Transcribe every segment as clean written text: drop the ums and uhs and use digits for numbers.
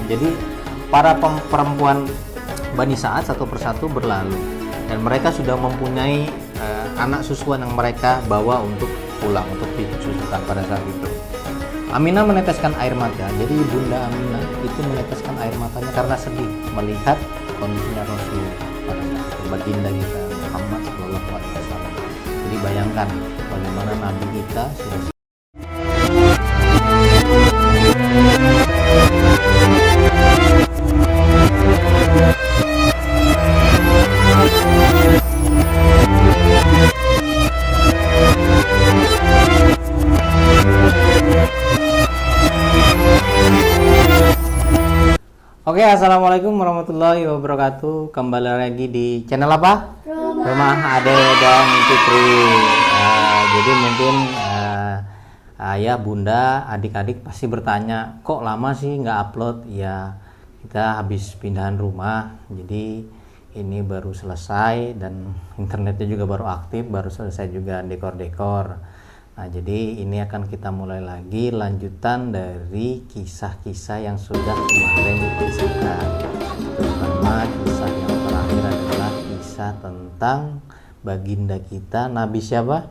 Jadi para perempuan Bani Sa'ad satu persatu berlalu dan mereka sudah mempunyai anak susuan yang mereka bawa untuk pulang, untuk disusukan pada saat itu. Aminah meneteskan air mata. Jadi Bunda Aminah itu meneteskan air matanya karena sedih melihat kondisinya Rasul pada saat itu, baginda kita Muhammad Shallallahu Alaihi Wasallam. Jadi bayangkan bagaimana Nabi kita sudah. Oke, assalamualaikum warahmatullahi wabarakatuh. Kembali lagi di channel apa? Rumah Ade dan Fitri. Jadi mungkin ayah, bunda, adik-adik pasti bertanya, kok lama sih nggak upload? Ya, kita habis pindahan rumah, jadi ini baru selesai dan internetnya juga baru aktif, baru selesai juga dekor-dekor. Nah, jadi ini akan kita mulai lagi lanjutan dari kisah-kisah yang sudah kemarin dikisahkan. Terutama kisah yang terakhir adalah kisah tentang baginda kita Nabi siapa?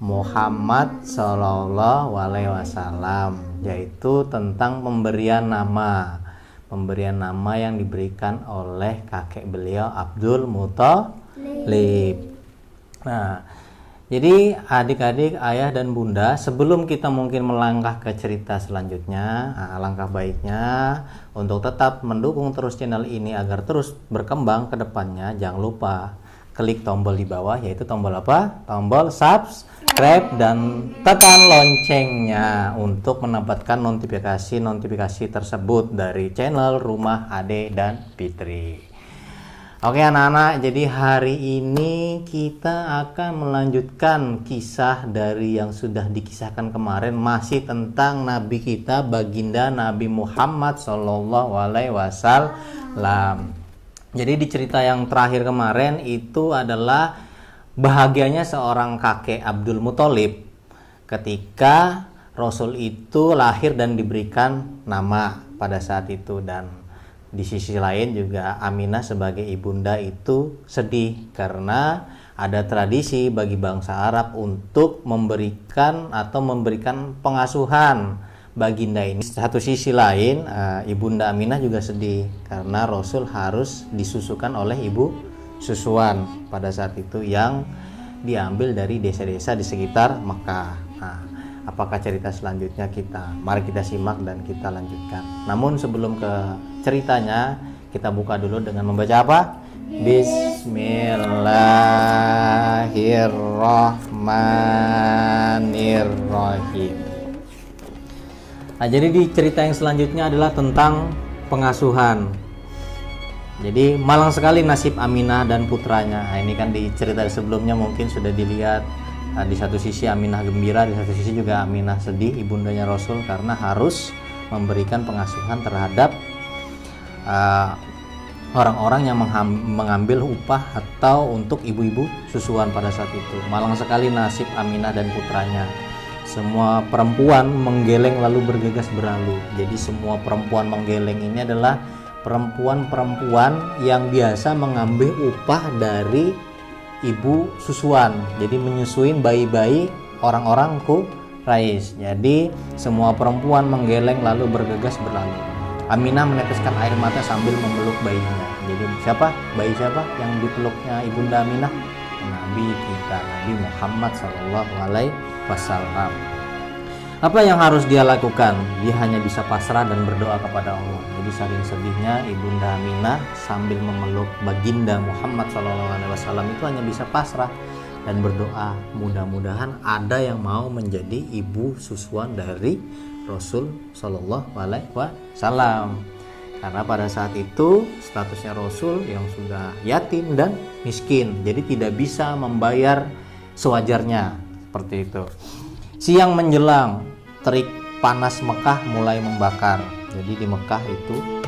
Muhammad Shallallahu Alaihi Wasallam, yaitu tentang pemberian nama yang diberikan oleh kakek beliau Abdul Muthalib. Nah, jadi adik-adik, ayah dan bunda, sebelum kita mungkin melangkah ke cerita selanjutnya, alangkah baiknya untuk tetap mendukung terus channel ini agar terus berkembang ke depannya. Jangan lupa klik tombol di bawah, yaitu tombol apa? Tombol subscribe dan tekan loncengnya untuk mendapatkan notifikasi tersebut dari channel Rumah Ade dan Fitri. Oke anak-anak, jadi hari ini kita akan melanjutkan kisah dari yang sudah dikisahkan kemarin, masih tentang Nabi kita, baginda Nabi Muhammad Shallallahu Alaihi Wasallam. Jadi di cerita yang terakhir kemarin itu adalah bahagianya seorang kakek Abdul Muthalib ketika Rasul itu lahir dan diberikan nama pada saat itu. Dan di sisi lain juga Aminah sebagai ibunda itu sedih karena ada tradisi bagi bangsa Arab untuk memberikan pengasuhan baginda ini. Satu sisi lain ibunda Aminah juga sedih karena Rasul harus disusukan oleh ibu susuan pada saat itu yang diambil dari desa-desa di sekitar Mekah. Nah, apakah cerita selanjutnya mari kita simak dan kita lanjutkan. Namun sebelum ke ceritanya, kita buka dulu dengan membaca apa? Bismillahirrahmanirrahim. Nah, jadi di cerita yang selanjutnya adalah tentang pengasuhan. Jadi malang sekali nasib Aminah dan putranya. Nah, ini kan di cerita sebelumnya mungkin sudah dilihat. Di satu sisi Aminah gembira, di satu sisi juga Aminah sedih, ibundanya Rasul, karena harus memberikan pengasuhan terhadap orang-orang yang mengambil upah atau untuk ibu-ibu susuan pada saat itu. Malang sekali nasib Aminah dan putranya. Semua perempuan menggeleng lalu bergegas berlalu. Jadi semua perempuan menggeleng ini adalah perempuan-perempuan yang biasa mengambil upah dari ibu susuan, jadi menyusuin bayi-bayi orang-orang Quraisy. Jadi semua perempuan menggeleng lalu bergegas berlalu. Aminah meneteskan air mata sambil memeluk bayinya. Jadi bayi siapa yang dipeluknya ibunda Aminah? Nabi kita, Nabi Muhammad Shallallahu Alaihi Wasallam. Apa yang harus dia lakukan? Dia hanya bisa pasrah dan berdoa kepada Allah. Jadi saking sedihnya ibunda Aminah sambil memeluk baginda Muhammad SAW itu hanya bisa pasrah dan berdoa. Mudah-mudahan ada yang mau menjadi ibu susuan dari Rasul Shallallahu Alaihi Wasallam. Karena pada saat itu statusnya Rasul yang sudah yatim dan miskin, jadi tidak bisa membayar sewajarnya seperti itu. Siang menjelang, terik panas Mekah mulai membakar. Jadi di Mekah itu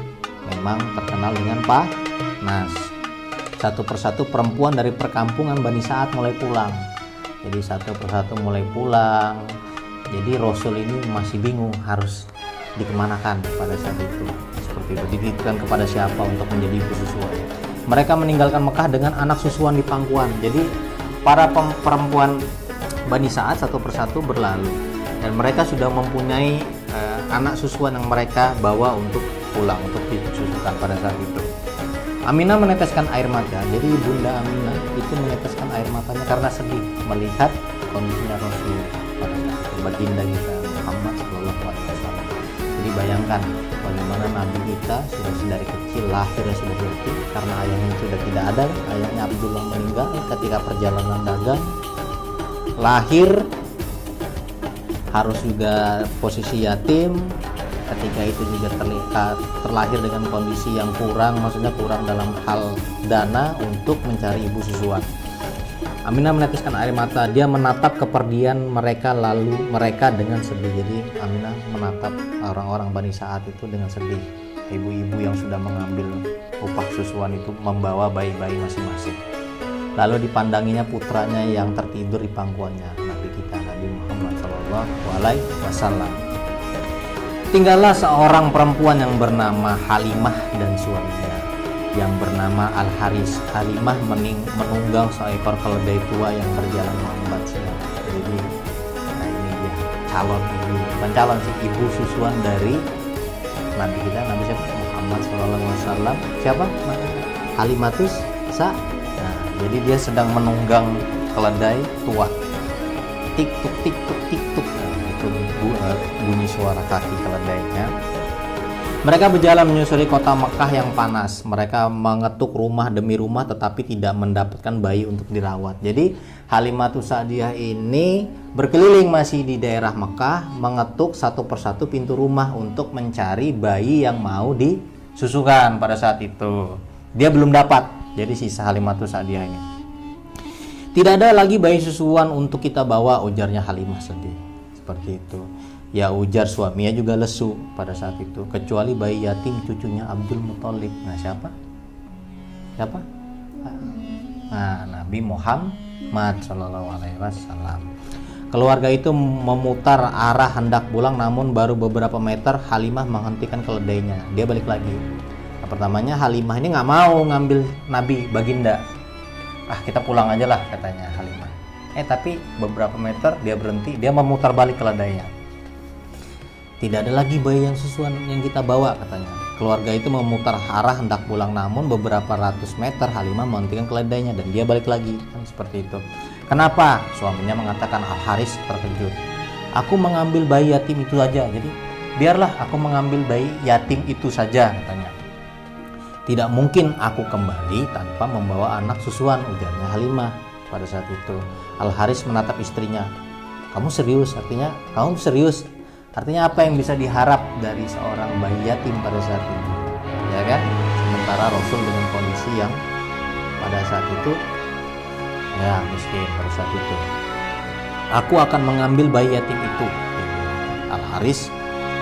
memang terkenal dengan panas. Satu persatu perempuan dari perkampungan Bani Sa'ad mulai pulang. Jadi satu persatu mulai pulang. Jadi Rasul ini masih bingung harus dikemanakan pada saat itu. Seperti seperti itu. Dititipkan kepada siapa untuk menjadi ibu susuan. Mereka meninggalkan Mekah dengan anak susuan di pangkuan. Jadi para perempuan Bani Sa'ad satu persatu berlalu dan mereka sudah mempunyai anak susuan yang mereka bawa untuk pulang, untuk disusukan pada saat itu. Aminah meneteskan air mata. Jadi Bunda Aminah itu meneteskan air matanya karena sedih melihat kondisinya Rasul pada saat itu, baginda kita Muhammad Shallallahu Alaihi Wasallam. Jadi bayangkan bagaimana Nabi kita sudah dari kecil lahirnya sudah mati karena ayahnya sudah tidak ada. Ayahnya Abdullah meninggal ketika perjalanan dagang. Lahir harus juga posisi yatim. Ketika itu juga terlahir dengan kondisi yang kurang, maksudnya kurang dalam hal dana untuk mencari ibu susuan. Aminah meneteskan air mata. Dia menatap kepergian mereka, lalu mereka dengan sedih. Jadi Aminah menatap orang-orang Bani Sa'ad itu dengan sedih. Ibu-ibu yang sudah mengambil upah susuan itu membawa bayi-bayi masing-masing. Lalu dipandanginya putranya yang tertidur di pangkuannya, Nabi kita Nabi Muhammad SAW. Tinggallah seorang perempuan yang bernama Halimah dan suaminya yang bernama Al-Haris. Halimah menunggang seekor keledai tua yang berjalan melambat siang. Jadi ini dia calon ibu, bukan calon sih, ibu susuan dari Nabi kita, Nabi siapa? Muhammad SAW. Siapa? Halimatus Sa. Nah, jadi dia sedang menunggang keledai tua. Tik tuk tik tuk tik tuk. Itu bunyi suara kaki keledainya. Mereka berjalan menyusuri kota Mekah yang panas. Mereka mengetuk rumah demi rumah tetapi tidak mendapatkan bayi untuk dirawat. Jadi Halimatus Sa'diyah ini berkeliling masih di daerah Mekah, mengetuk satu persatu pintu rumah untuk mencari bayi yang mau disusukan pada saat itu. Dia belum dapat. Jadi sisa Halimatus Sa'diyah ini. Tidak ada lagi bayi susuan untuk kita bawa, ujarnya Halimah sedih. Seperti itu. Ya, ujar suaminya juga lesu pada saat itu, kecuali bayi yatim cucunya Abdul Muthalib. Nah, siapa? Nah, Nabi Muhammad Shallallahu Alaihi Wasallam. Keluarga itu memutar arah hendak pulang, namun baru beberapa meter Halimah menghentikan keledainya. Dia balik lagi. Nah, pertamanya Halimah ini nggak mau ngambil Nabi baginda. Kita pulang aja lah, katanya Halimah. Tapi beberapa meter dia berhenti, dia memutar balik keledainya. Tidak ada lagi bayi yang susuan yang kita bawa, katanya. Keluarga itu memutar arah hendak pulang, namun beberapa ratus meter Halimah menghentikan keledainya dan dia balik lagi. Kan seperti itu. Kenapa? Suaminya mengatakan. Al-Haris terkejut. Aku mengambil bayi yatim itu saja. Jadi biarlah aku mengambil bayi yatim itu saja, katanya. Tidak mungkin aku kembali tanpa membawa anak susuan, ujarnya Halimah pada saat itu. Al-Haris menatap istrinya. Kamu serius? Artinya kamu serius? Artinya apa yang bisa diharap dari seorang bayi yatim pada saat itu, ya kan? Sementara Rasul dengan kondisi yang pada saat itu ya miskin pada saat itu. Aku akan mengambil bayi yatim itu. Al-Haris,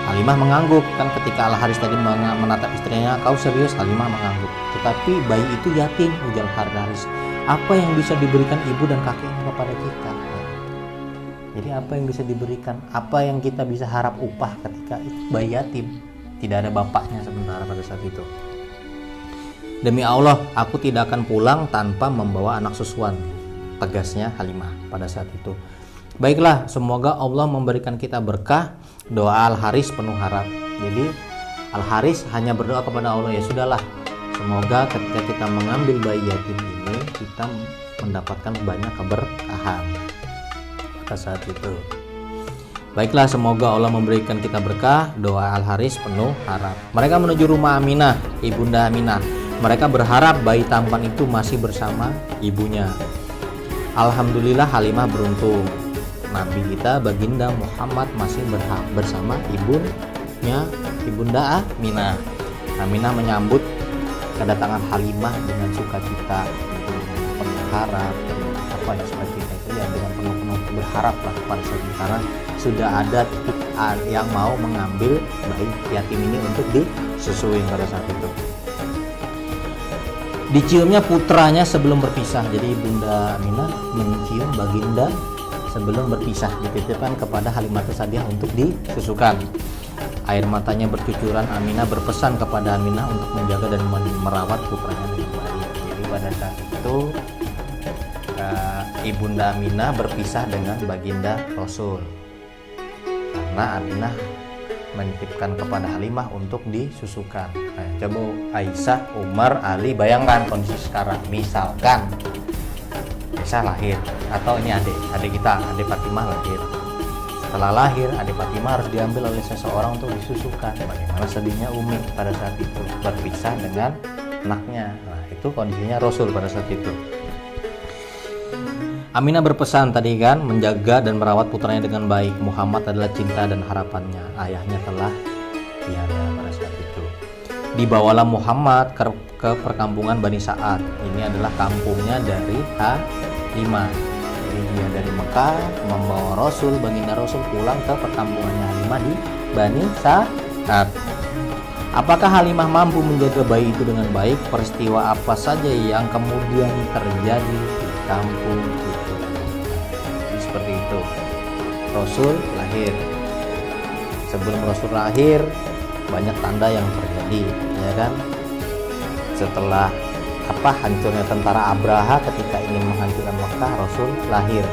Halimah mengangguk. Kan ketika Al-Haris tadi menatap istrinya, kau serius? Halimah mengangguk. Tetapi bayi itu yatim, ujar Al-Haris. Apa yang bisa diberikan ibu dan kakeknya kepada kita? Jadi apa yang bisa diberikan? Apa yang kita bisa harap upah ketika itu bayi yatim? Tidak ada bapaknya sementara pada saat itu. Demi Allah, aku tidak akan pulang tanpa membawa anak susuan, tegasnya Halimah pada saat itu. Baiklah, semoga Allah memberikan kita berkah. Doa Al-Haris penuh harap. Jadi Al-Haris hanya berdoa kepada Allah, ya sudahlah, semoga ketika kita mengambil bayi yatim ini kita mendapatkan banyak keberkahan pada saat itu. Baiklah, semoga Allah memberikan kita berkah. Doa Al-Haris penuh harap. Mereka menuju rumah Aminah, ibunda Aminah. Mereka berharap bayi tampan itu masih bersama ibunya. Alhamdulillah, Halimah beruntung. Nabi kita baginda Muhammad masih bersama ibunya, ibunda Aminah. Aminah menyambut kedatangan Halimah dengan sukacita, penuh harap, seperti itu ya, dengan penuh berharap lah pada saat itu, karena sudah ada yang mau mengambil bayi yatim ini untuk disusui pada saat itu. Diciumnya putranya sebelum berpisah. Jadi Bunda Aminah mencium baginda sebelum berpisah, dititipkan kepada Halimatus Sa'diyah untuk disusukan. Air matanya bercucuran. Aminah berpesan kepada Aminah untuk menjaga dan merawat putranya dengan baik. Jadi pada saat itu Ibunda Aminah berpisah dengan baginda Rasul karena Aminah menitipkan kepada Halimah untuk disusukan. Nah, coba Aisyah, Umar, Ali, bayangkan kondisi sekarang. Misalkan Aisyah lahir, atau ini adik kita, adik Fatimah lahir. Setelah lahir, adik Fatimah harus diambil oleh seseorang untuk disusukan. Bagaimana sedihnya Umi pada saat itu berpisah dengan anaknya. Nah, itu kondisinya Rasul pada saat itu. Aminah berpesan tadi kan, menjaga dan merawat putranya dengan baik. Muhammad adalah cinta dan harapannya. Ayahnya telah tiada pada saat itu. Dibawalah Muhammad ke perkampungan Bani Sa'ad. Ini adalah kampungnya dari Halimah. Jadi dia dari Mekah membawa Rasul, baginda Rasul pulang ke perkampungannya Halimah di Bani Sa'ad. Apakah Halimah mampu menjaga bayi itu dengan baik? Peristiwa apa saja yang kemudian terjadi di kampung itu? Jadi seperti itu. Rasul lahir. Sebelum Rasul lahir, banyak tanda yang terjadi, ya kan? Setelah hancurnya tentara Abraha ketika ingin menghancurkan Mekah, Rasul lahir.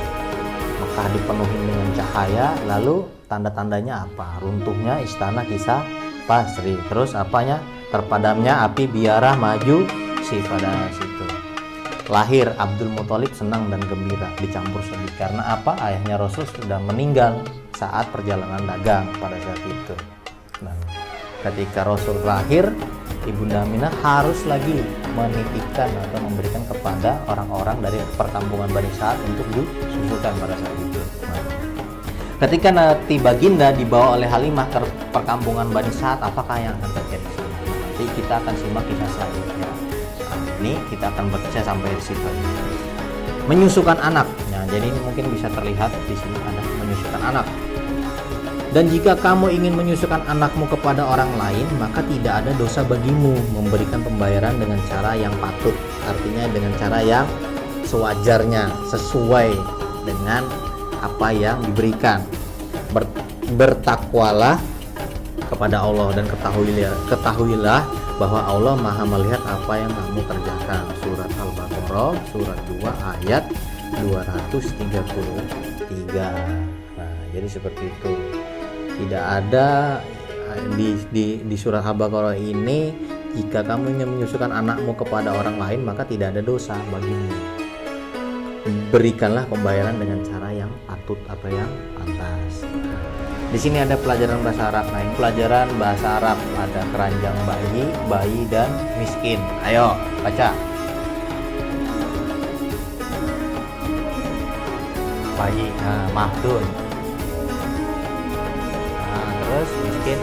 Mekah dipenuhi dengan cahaya, lalu tanda-tandanya apa? Runtuhnya istana Kisah Pasri, terus apanya? Terpadamnya api biarah maju si pada situ. Lahir Abdul Muthalib senang dan gembira dicampur sedih karena apa? Ayahnya Rasul sudah meninggal saat perjalanan dagang pada saat itu. Nah, ketika Rasul lahir, Ibunda Aminah harus lagi menitipkan atau memberikan kepada orang-orang dari perkampungan Bani Sa'ad untuk disusukan pada saat itu. Nah, ketika nanti baginda dibawa oleh Halimah ke perkampungan Bani Sa'ad, apakah yang akan terjadi? Nanti kita akan simak kisah selanjutnya. Nah, ini kita akan baca sampai di situ. Menyusukan anak. Nah, jadi ini mungkin bisa terlihat di sini ada menyusukan anak. Dan jika kamu ingin menyusukan anakmu kepada orang lain, maka tidak ada dosa bagimu memberikan pembayaran dengan cara yang patut. Artinya dengan cara yang sewajarnya, sesuai dengan apa yang diberikan. Bertakwalah kepada Allah dan ketahuilah bahwa Allah Maha melihat apa yang kamu kerjakan. Surat Al-Baqarah surat 2 ayat 233. Nah, jadi seperti itu. Tidak ada di surat Al-Baqarah ini, jika kamu ingin menyusukan anakmu kepada orang lain maka tidak ada dosa bagimu. Berikanlah pembayaran dengan cara yang patut atau yang pantas. Di sini ada pelajaran bahasa Arab. Nah, ini pelajaran bahasa Arab, ada keranjang bayi dan miskin. Ayo baca. Bayi, mahdun. Terus miskin.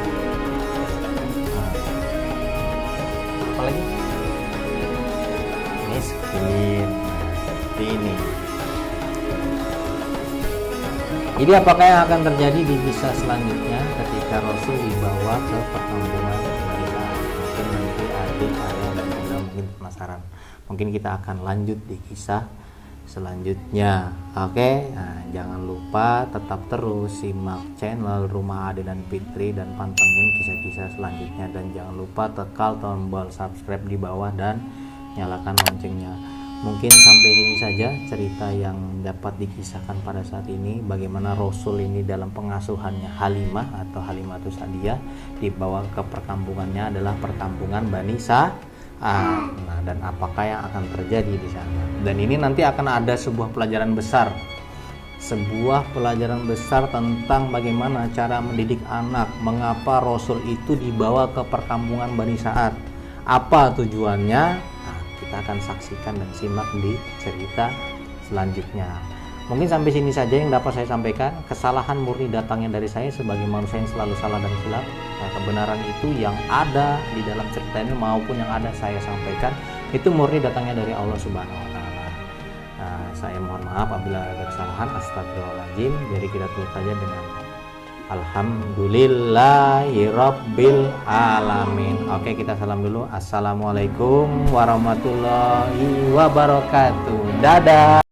Apa lagi? Miskin. Ini. Jadi apakah yang akan terjadi di kisah selanjutnya ketika Rasul dibawa ke perkampungan Bani Sa'ad? Mungkin nanti adik, ayah, dan bunda mungkin penasaran. Mungkin kita akan lanjut di kisah selanjutnya. Oke, nah, jangan lupa tetap terus simak channel Rumah Ade dan Fitri dan pantengin kisah-kisah selanjutnya, dan jangan lupa tekan tombol subscribe di bawah dan nyalakan loncengnya. Mungkin sampai sini saja cerita yang dapat dikisahkan pada saat ini, bagaimana Rasul ini dalam pengasuhannya Halimah atau Halimatus Sa'diyah dibawa ke perkampungannya adalah perkampungan Bani Sa'ad. Nah, dan apakah yang akan terjadi di sana? Dan ini nanti akan ada sebuah pelajaran besar tentang bagaimana cara mendidik anak, mengapa Rasul itu dibawa ke perkampungan Bani Sa'ad, apa tujuannya. Kita akan saksikan dan simak di cerita selanjutnya. Mungkin sampai sini saja yang dapat saya sampaikan. Kesalahan murni datangnya dari saya sebagai manusia yang selalu salah dan silap. Nah, kebenaran itu yang ada di dalam cerita ini maupun yang ada saya sampaikan itu murni datangnya dari Allah Subhanahu wa Ta'ala. Nah, saya mohon maaf apabila ada kesalahan. Astagfirullahaladzim. Jadi kita tutup saja dengan Alhamdulillahirabbil alamin. Oke, kita salam dulu. Assalamualaikum warahmatullahi wabarakatuh. Dadah.